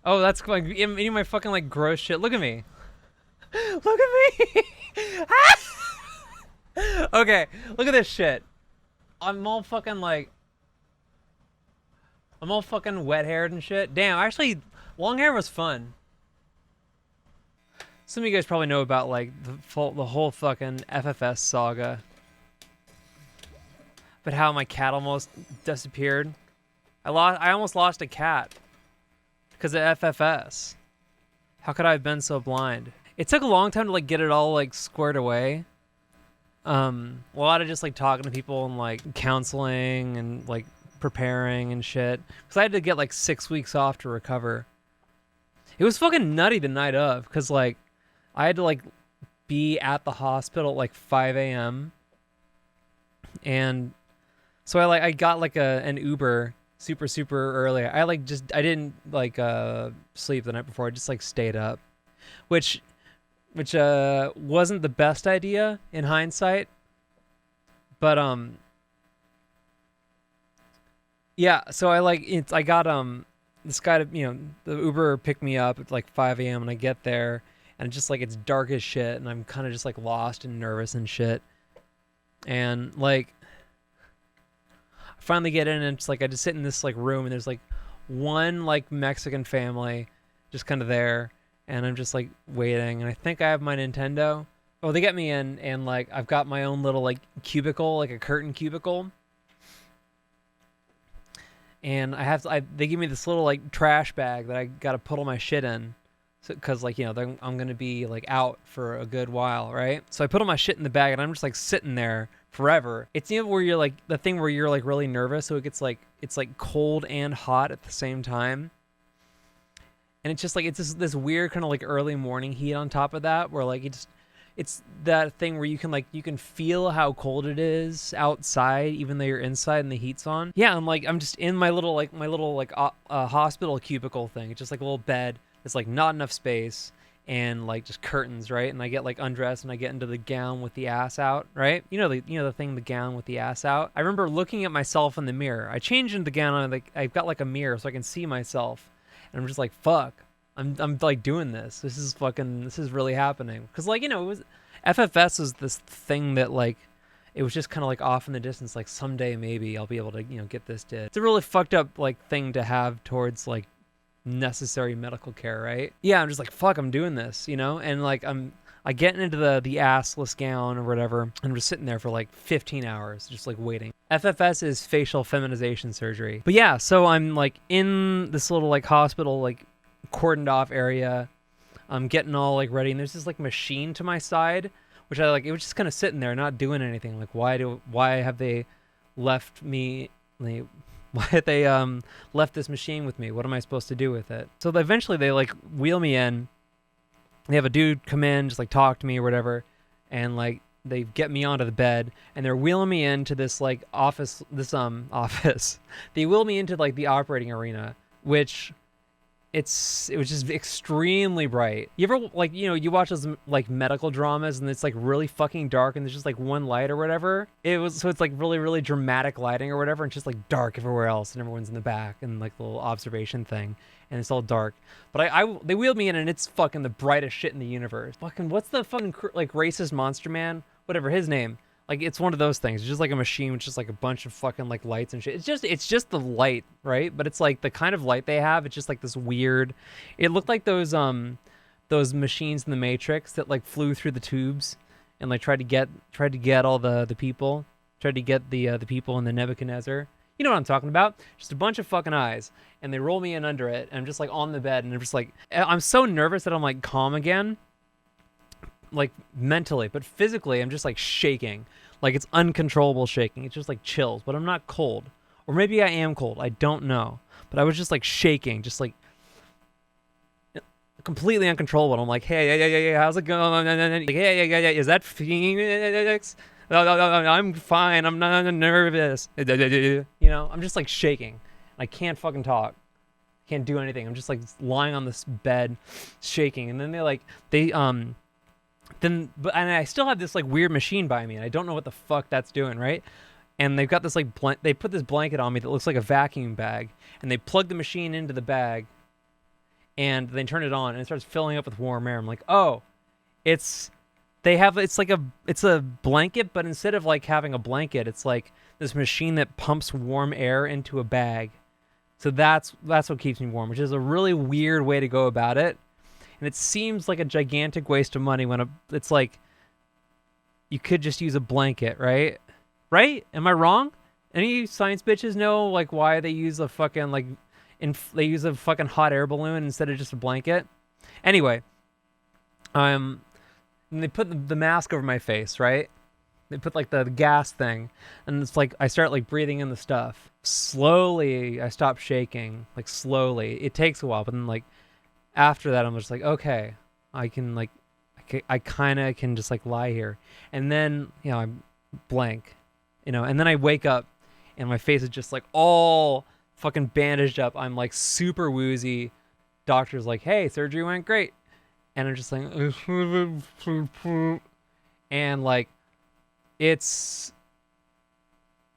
Oh, that's like eating my fucking like gross shit. Look at me. Look at me. Okay, look at this shit. I'm all fucking like, I'm all fucking wet haired and shit. Damn, actually, long hair was fun. Some of you guys probably know about like the whole fucking FFS saga, but how my cat almost disappeared. I almost lost a cat because of FFS. How could I have been so blind? It took a long time to like get it all like squared away. A lot of just like talking to people and like counseling and like preparing and shit. Because I had to get like 6 weeks off to recover. It was fucking nutty the night of, because like I had to like be at the hospital at like 5 a.m. And so I got like an Uber super early. I didn't like sleep the night before. I just like stayed up, which wasn't the best idea in hindsight. But yeah, so I got this guy to, the Uber picked me up at like 5 a.m. and I get there and it's just like it's dark as shit and I'm kind of just like lost and nervous and shit. And like I finally get in and it's like I just sit in this like room and there's like one like Mexican family just kind of there and I'm just like waiting and I think I have my Nintendo. Oh, they get me in and like I've got my own little like cubicle, like a curtain cubicle. And they give me this little like trash bag that I got to put all my shit in. So, cause like, I'm going to be like out for a good while. Right. So I put all my shit in the bag and I'm just like sitting there forever. It's where you're like the thing where you're like really nervous. So it gets like, it's like cold and hot at the same time. And it's just like, it's this weird kind of like early morning heat on top of that where like it's that thing where you can feel how cold it is outside even though you're inside and the heat's on. Yeah, I'm just in my little hospital cubicle thing. It's just like a little bed. It's like not enough space and like just curtains, right? And I get like undressed and I get into the gown with the ass out, right? The thing, the gown with the ass out. I remember looking at myself in the mirror. I changed into the gown and I've got like a mirror so I can see myself. And I'm just like, fuck. I'm like doing this. This is really happening. Cause like, it was FFS was this thing that like it was just kind of like off in the distance. Like someday maybe I'll be able to get this did. It's a really fucked up like thing to have towards like necessary medical care, right? Yeah, I'm just like fuck. I'm doing this, and like I get into the assless gown or whatever, and I'm just sitting there for like 15 hours, just like waiting. FFS is facial feminization surgery. But yeah, so I'm like in this little like hospital like cordoned off area. I'm getting all like ready and there's this like machine to my side which I like. It was just kind of sitting there not doing anything. Like why have they left me why have they left this machine with me? What am I supposed to do with it? So eventually they like wheel me in. They have a dude come in, just like talk to me or whatever, and like they get me onto the bed and they're wheeling me into this like office. They wheel me into like the operating arena, which it was just extremely bright. You ever like you watch those like medical dramas and it's like really fucking dark and there's just like one light or whatever. It's like really dramatic lighting or whatever and it's just like dark everywhere else and everyone's in the back and like the little observation thing and it's all dark. But they wheeled me in and it's fucking the brightest shit in the universe. Fucking what's the fucking like racist monster man? Whatever his name. Like it's one of those things. It's just like a machine with just like a bunch of fucking like lights and shit. It's just the light, right? But it's like the kind of light they have. It's just like this weird. It looked like those machines in the Matrix that like flew through the tubes and like tried to get all the people, tried to get the people in the Nebuchadnezzar. You know what I'm talking about? Just a bunch of fucking eyes, and they roll me in under it, and I'm just like on the bed, and I'm just like I'm so nervous that I'm like calm again. Like mentally, but physically I'm just like shaking, like it's uncontrollable shaking. It's just like chills, but I'm not cold, or maybe I am cold, I don't know, but I was just like shaking, just like completely uncontrollable. I'm like, hey, how's it going? Like, hey, is that Phoenix? No, I'm fine, I'm not nervous. I'm just like shaking. I can't fucking talk, can't do anything. I'm just like lying on this bed shaking. And then and I still have this like weird machine by me and I don't know what the fuck that's doing, right? And they've got this like they put this blanket on me that looks like a vacuum bag and they plug the machine into the bag and they turn it on and it starts filling up with warm air. I'm like, oh, it's it's a blanket, but instead of like having a blanket, it's like this machine that pumps warm air into a bag. So that's what keeps me warm, which is a really weird way to go about it. And it seems like a gigantic waste of money when it's like you could just use a blanket, right? Right? Am I wrong? Any science bitches know like why they use a fucking like they use a fucking hot air balloon instead of just a blanket? Anyway, and they put the mask over my face, right? They put like the gas thing, and it's like I start like breathing in the stuff. Slowly, I stop shaking, like slowly. It takes a while, but then like after that, I'm just like, okay, I can like, I kind of can just like lie here. And then, you know, I'm blank, you know, and then I wake up and my face is just like all fucking bandaged up. I'm like super woozy. Doctor's like, hey, surgery went great. And I'm just like, and like, it's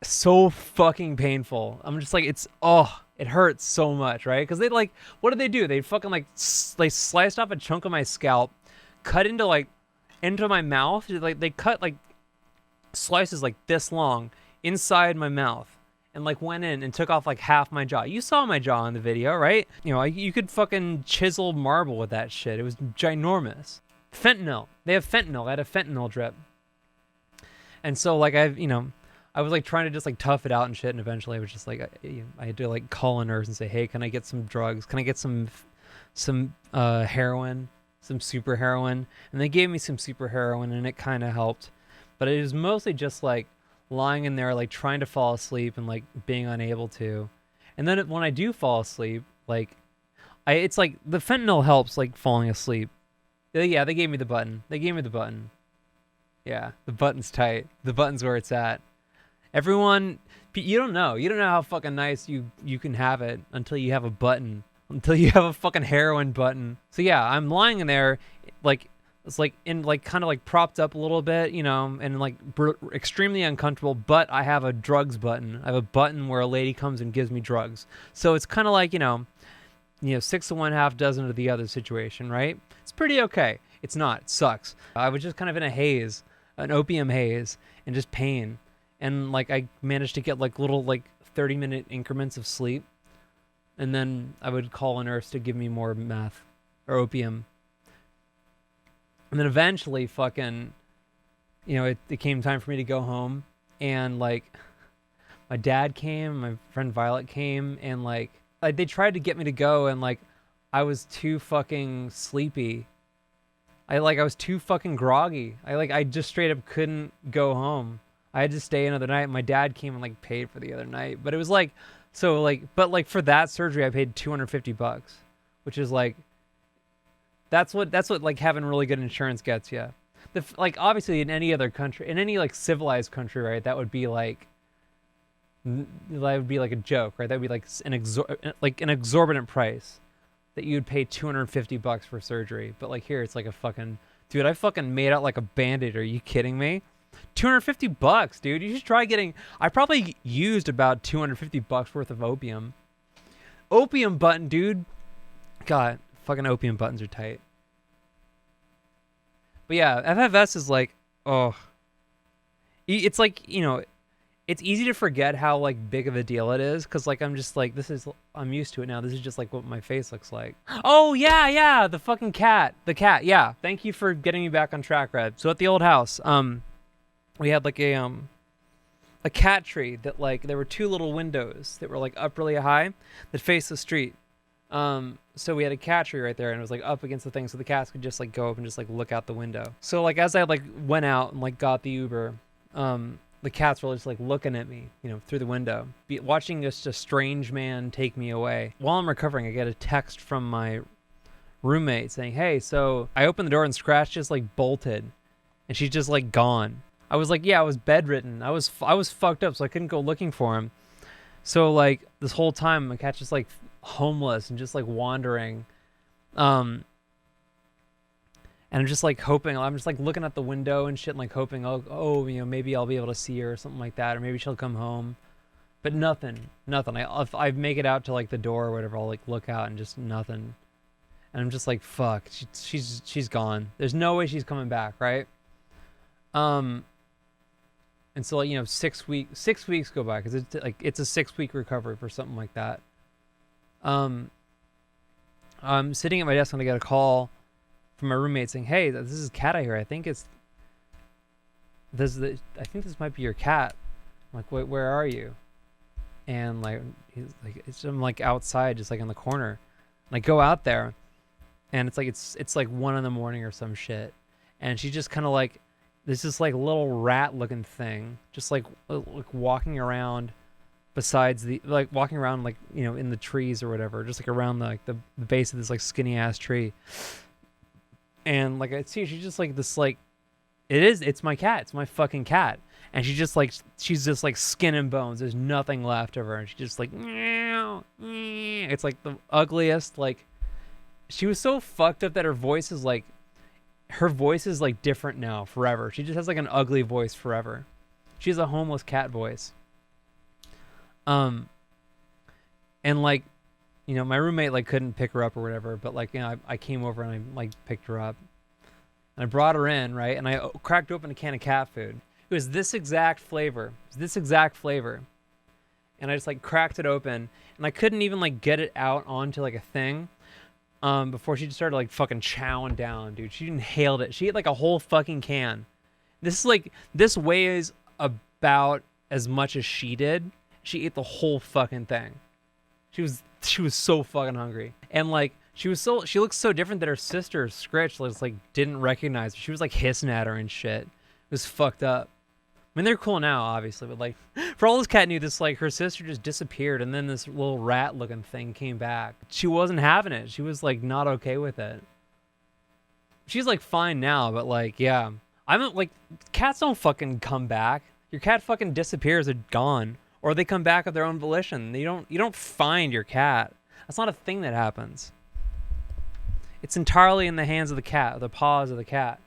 so fucking painful. I'm just like, it hurts so much, right? Because they like, what did they do? They fucking like, they sliced off a chunk of my scalp, cut into my mouth. Like they cut like slices like this long inside my mouth, and like went in and took off like half my jaw. You saw my jaw in the video, right? You know, you could fucking chisel marble with that shit. It was ginormous. Fentanyl. They have fentanyl. I had a fentanyl drip. And so like I was like trying to just like tough it out and shit, and eventually I was just like I had to like call a nurse and say, hey, can I get some drugs? Can I get some heroin, some super heroin? And they gave me some super heroin, and it kind of helped, but it was mostly just like lying in there like trying to fall asleep and like being unable to. And then when I do fall asleep, like it's like the fentanyl helps like falling asleep. Yeah, they gave me the button. Yeah, the button's tight. The button's where it's at. Everyone, you don't know how fucking nice you can have it until you have a button, until you have a fucking heroin button. So yeah, I'm lying in there, like it's like in like kind of like propped up a little bit, you know, and like extremely uncomfortable. But I have a drugs button. I have a button where a lady comes and gives me drugs. So it's kind of like you know, 6 of one, half dozen of the other situation, right? It's pretty okay. It's not. It sucks. I was just kind of in a haze, an opium haze, and just pain. And like I managed to get like little like 30-minute increments of sleep, and then I would call a nurse to give me more meth or opium. And then eventually fucking, it came time for me to go home, and like my dad came, my friend Violet came, and like they tried to get me to go, and like I was too fucking sleepy. I was too fucking groggy. I just straight up couldn't go home. I had to stay another night. My dad came and like paid for the other night, but it was like, so like, but like for that surgery, I paid $250, which is like, that's what like having really good insurance gets you. Like obviously in any other country, in any like civilized country, right? That would be like a joke, right? That would be like an exorbitant price that you'd pay $250 for surgery. But like here, it's like a fucking, dude, I fucking made out like a bandit. Are you kidding me? $250, dude. You should try getting. I probably used about $250 worth of opium. Opium button, dude. God, fucking opium buttons are tight. But yeah, FFS is like, oh, it's like, it's easy to forget how like big of a deal it is, because like I'm just like, I'm used to it now. This is just like what my face looks like. Oh yeah, the fucking cat, yeah. Thank you for getting me back on track, Red. So at the old house, we had like a cat tree that like there were 2 little windows that were like up really high that faced the street. So we had a cat tree right there, and it was like up against the thing, so the cats could just like go up and just like look out the window. So like as I like went out and like got the Uber, the cats were just like looking at me, through the window, watching just a strange man take me away. While I'm recovering, I get a text from my roommate saying, hey, so I opened the door and Scratch just like bolted, and she's just like gone. I was like, yeah, I was bedridden. I was fucked up, so I couldn't go looking for him. So like this whole time, my cat's just like homeless and just like wandering. And I'm just like hoping, I'm just like looking at the window and shit, and like hoping, maybe I'll be able to see her or something like that, or maybe she'll come home. But nothing. If I make it out to like the door or whatever, I'll like look out and just nothing. And I'm just like, fuck, she's gone. There's no way she's coming back, right? And so like, 6 weeks go by because it's a 6 week recovery for something like that. I'm sitting at my desk and I get a call from my roommate saying, "Hey, this is Cat I hear. I think this might be your cat." I'm like, "Wait, where are you?" And like he's like, I'm like outside, just like in the corner. And I go out there, and it's like 1 a.m. or some shit, and she just kind of like this like little rat looking thing, just like walking around. Besides walking around like in the trees or whatever, just like around the base of this like skinny ass tree, and like I see she's just like this like it's my cat, it's my fucking cat, and she's just like skin and bones. There's nothing left of her, and she's just like meow, meow. It's like the ugliest. Like she was so fucked up that her voice is like different now forever. She just has like an ugly voice forever. She has a homeless cat voice. And like, my roommate like couldn't pick her up or whatever, but like, I came over and I like picked her up and I brought her in, right? And I cracked open a can of cat food. It was this exact flavor. And I just like cracked it open and I couldn't even like get it out onto like a thing, before she just started like fucking chowing down, dude. She inhaled it. She ate like a whole fucking can. This weighs about as much as she did. She ate the whole fucking thing. She was so fucking hungry. And like she looked so different that her sister Scritch was like didn't recognize her. She was like hissing at her and shit. It was fucked up. I mean, they're cool now, obviously, but like for all this cat knew, this like her sister just disappeared and then this little rat looking thing came back. She wasn't having it. She was like not okay with it. She's like fine now, but like yeah. I'm like, cats don't fucking come back. Your cat fucking disappears or gone. Or they come back of their own volition. You don't find your cat. That's not a thing that happens. It's entirely in the hands of the cat, the paws of the cat.